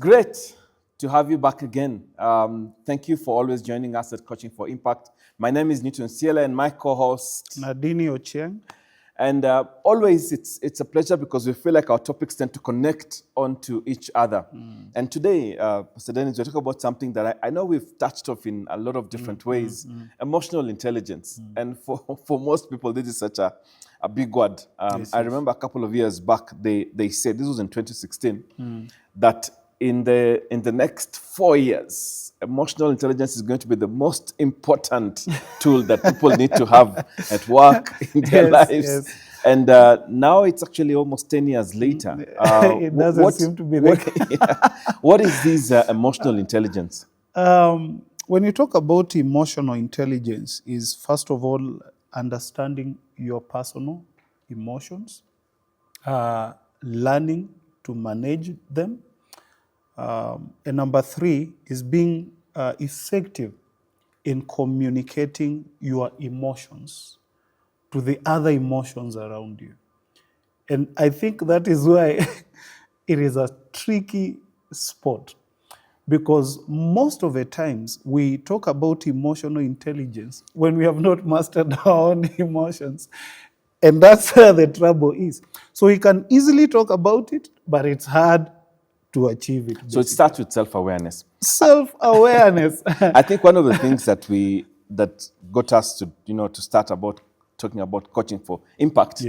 great to have you back again. Thank you for always joining us at Coaching for Impact. My name is Newton Siela and my co-host Nadini Ochieng. And always it's a pleasure because we feel like our topics tend to connect onto each other. And today, Pastor Dennis, we're talking about something that I know we've touched off in a lot of different ways, emotional intelligence. And for most people, this is such a big word. I remember a couple of years back, they said, this was in 2016, that in the next 4 years, emotional intelligence is going to be the most important tool that people need to have at work, in their lives. Yes. And now it's actually almost 10 years later. It doesn't seem to be what is this emotional intelligence? When you talk about emotional intelligence, is first of all understanding your personal emotions, learning to manage them. And number 3 is being effective in communicating your emotions to the other emotions around you. And I think that is why it is a tricky spot, because most of the times we talk about emotional intelligence when we have not mastered our own emotions. And that's where the trouble is. So we can easily talk about it, but it's hard to achieve it. So it starts with self-awareness. Self-awareness. I think one of the things that got us to start about talking about coaching for impact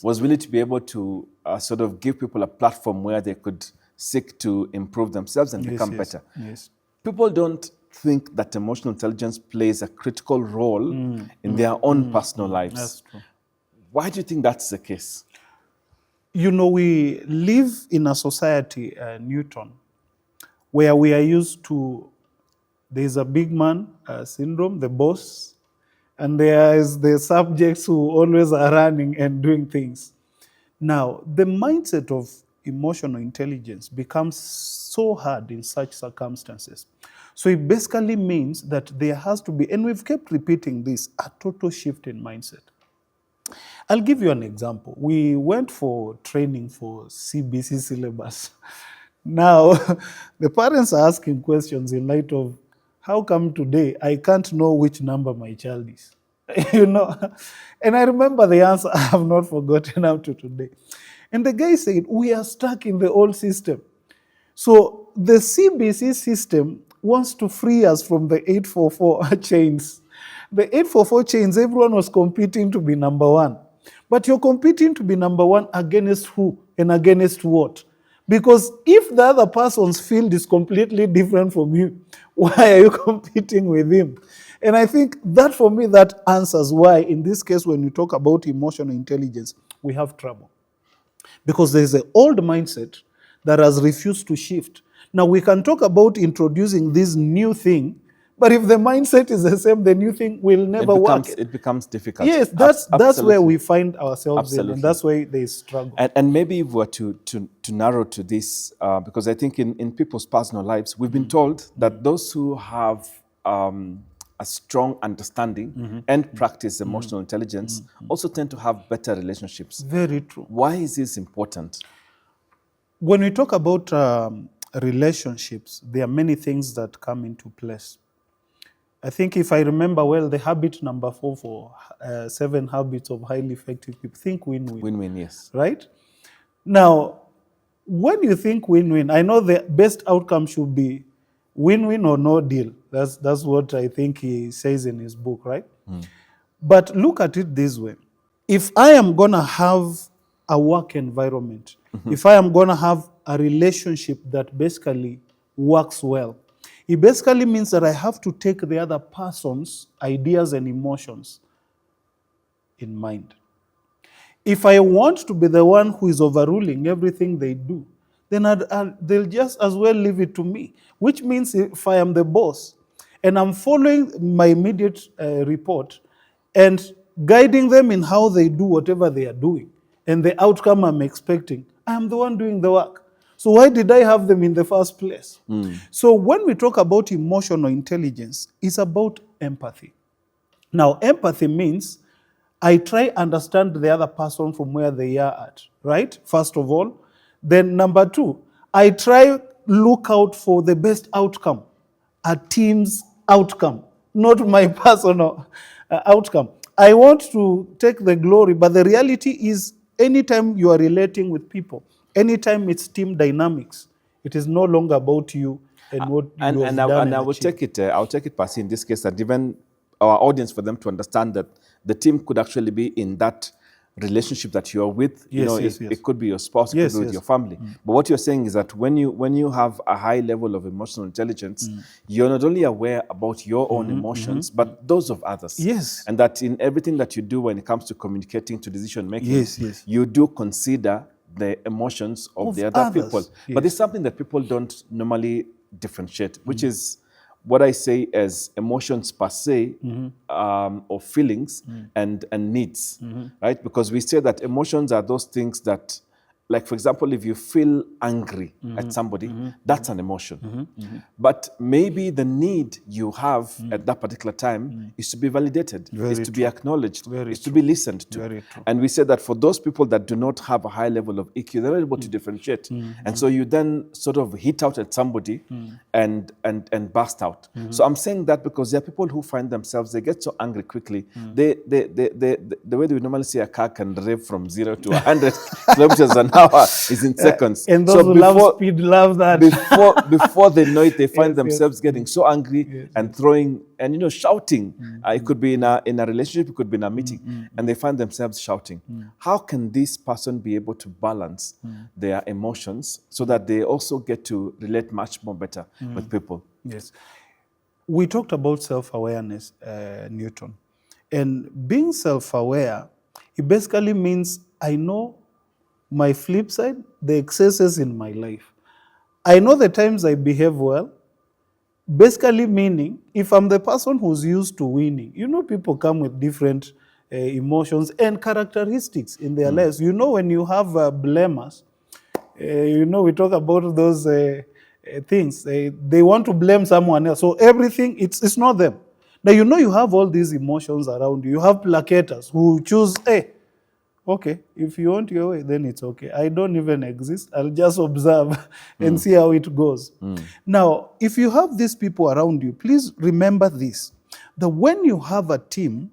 was really to be able to sort of give people a platform where they could seek to improve themselves and become better. Yes. People don't think that emotional intelligence plays a critical role in their own personal lives. That's true. Why do you think that's the case? You know, we live in a society, Newton, where we are used to, there's a big man syndrome, the boss, and there is the subjects who always are running and doing things. Now, the mindset of emotional intelligence becomes so hard in such circumstances. So it basically means that there has to be, and we've kept repeating this, a total shift in mindset. I'll give you an example. We went for training for CBC syllabus. Now, the parents are asking questions in light of, how come today I can't know which number my child is? And I remember the answer, I have not forgotten up to today. And the guy said, we are stuck in the old system. So the CBC system wants to free us from the 844 chains. The 844 chains, everyone was competing to be number 1. But you're competing to be number 1 against who and against what? Because if the other person's field is completely different from you, why are you competing with him? And I think that, for me, that answers why, in this case, when you talk about emotional intelligence, we have trouble. Because there's an old mindset that has refused to shift. Now, we can talk about introducing this new thing, but if the mindset is the same, the new thing will never work. It becomes difficult. Yes, that's where we find ourselves in, and that's why they struggle. And maybe if we were to narrow to this, because I think in people's personal lives, we've been told that those who have a strong understanding and practice emotional intelligence also tend to have better relationships. Very true. Why is this important? When we talk about relationships, there are many things that come into place. I think, if I remember well, the habit number 4 for 7 habits of highly effective people, think win-win. Win-win, yes. Right? Now, when you think win-win, I know the best outcome should be win-win or no deal. That's what I think he says in his book, right? But look at it this way. If I am going to have a work environment, if I am going to have a relationship that basically works well, it basically means that I have to take the other person's ideas and emotions in mind. If I want to be the one who is overruling everything they do, then they'll just as well leave it to me, which means if I am the boss and I'm following my immediate report and guiding them in how they do whatever they are doing, and the outcome I'm expecting, I am the one doing the work. So why did I have them in the first place? So when we talk about emotional intelligence, it's about empathy. Now, empathy means I try understand the other person from where they are at, right? First of all. Then number 2, I try look out for the best outcome, a team's outcome, not my personal outcome. I want to take the glory, but the reality is anytime you are relating with people, anytime it's team dynamics, it is no longer about you and what you have And done I will achieved. I'll take it per in this case, and even our audience, for them to understand that the team could actually be in that relationship that you're with. Yes, yes, it yes. could be your spouse, it Yes, could be with yes. your family. But what you're saying is that when you have a high level of emotional intelligence, you're not only aware about your own emotions, but those of others. Yes. And that in everything that you do when it comes to communicating, to decision making, Yes, yes. you do consider the emotions of the other others, people. yes. But it's something that people don't normally differentiate, which is what I say as emotions per se, or feelings and needs, right? Because we say that emotions are those things that, like, for example, if you feel angry at somebody, that's an emotion. But maybe the need you have at that particular time is to be validated, is to be acknowledged, is to be listened to. Very true. And we say that for those people that do not have a high level of EQ, they're not able to differentiate. And so you then sort of hit out at somebody and burst out. So I'm saying that because there are people who find themselves, they get so angry quickly. The way we normally see a car can rev from 0 to 100 kilometers an hour is in seconds. And those So who love speed love that. before they know it, they find Yes, themselves getting so angry and throwing and shouting. It could be in a relationship, it could be in a meeting, and they find themselves shouting. How can this person be able to balance their emotions so that they also get to relate much more better with people? Yes. We talked about self-awareness, Newton. And being self-aware, it basically means I know my flip side, the excesses in my life. I know the times I behave well, basically meaning if I'm the person who's used to winning, people come with different emotions and characteristics in their lives. When you have blamers, we talk about those things. They want to blame someone else. So everything, it's not them. Now, you have all these emotions around you. You have placators who choose, hey, okay, if you want your way, then it's okay. I don't even exist. I'll just observe and see how it goes. Now, if you have these people around you, please remember this, that when you have a team,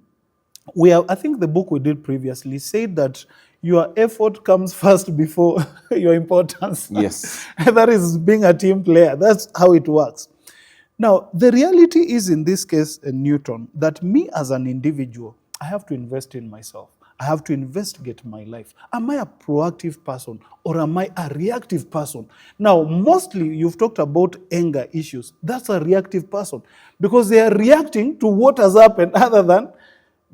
I think the book we did previously said that your effort comes first before your importance. Yes. That is being a team player. That's how it works. Now, the reality is in this case, Newton, that me as an individual, I have to invest in myself. I have to investigate my life. Am I a proactive person or am I a reactive person? Now, mostly you've talked about anger issues. That's a reactive person because they are reacting to what has happened other than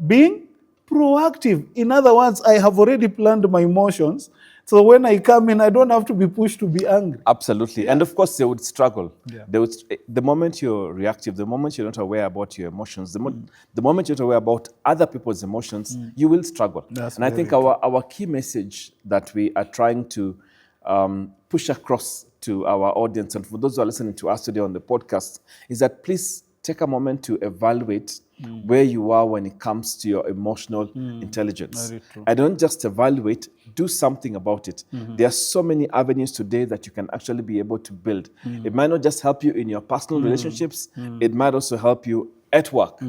being proactive. In other words, I have already planned my emotions. So when I come in, I don't have to be pushed to be angry. Absolutely. Yeah. And of course, they would struggle. Yeah. The moment you're reactive, the moment you're not aware about your emotions, the moment you're not aware about other people's emotions, you will struggle. That's I think our key message that we are trying to push across to our audience and for those who are listening to us today on the podcast is that please take a moment to evaluate where you are when it comes to your emotional intelligence. Very true. And don't just evaluate, do something about it. There are so many avenues today that you can actually be able to build. It might not just help you in your personal relationships, it might also help you at work.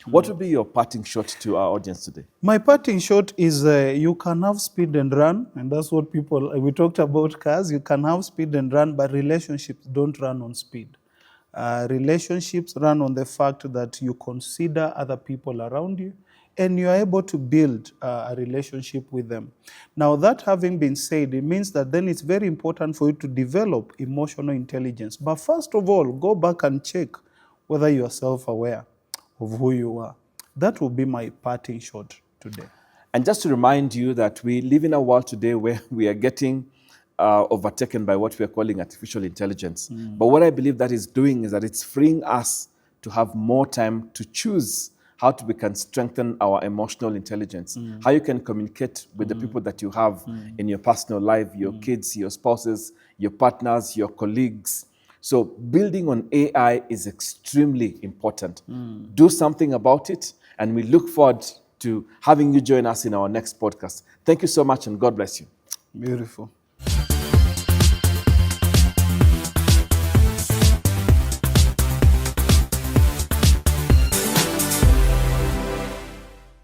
What would be your parting shot to our audience today? My parting shot is you can have speed and run, and that's what we talked about cars. You can have speed and run, but relationships don't run on speed. Relationships run on the fact that you consider other people around you and you are able to build a relationship with them. Now, that having been said, it means that then it's very important for you to develop emotional intelligence. But first of all, go back and check whether you are self-aware of who you are. That will be my parting shot today. And just to remind you that we live in a world today where we are getting overtaken by what we are calling artificial intelligence. But what I believe that is doing is that it's freeing us to have more time to choose how we can strengthen our emotional intelligence, how you can communicate with the people that you have in your personal life, your kids, your spouses, your partners, your colleagues. So building on AI is extremely important. Do something about it, and we look forward to having you join us in our next podcast. Thank you so much, and God bless you. Beautiful.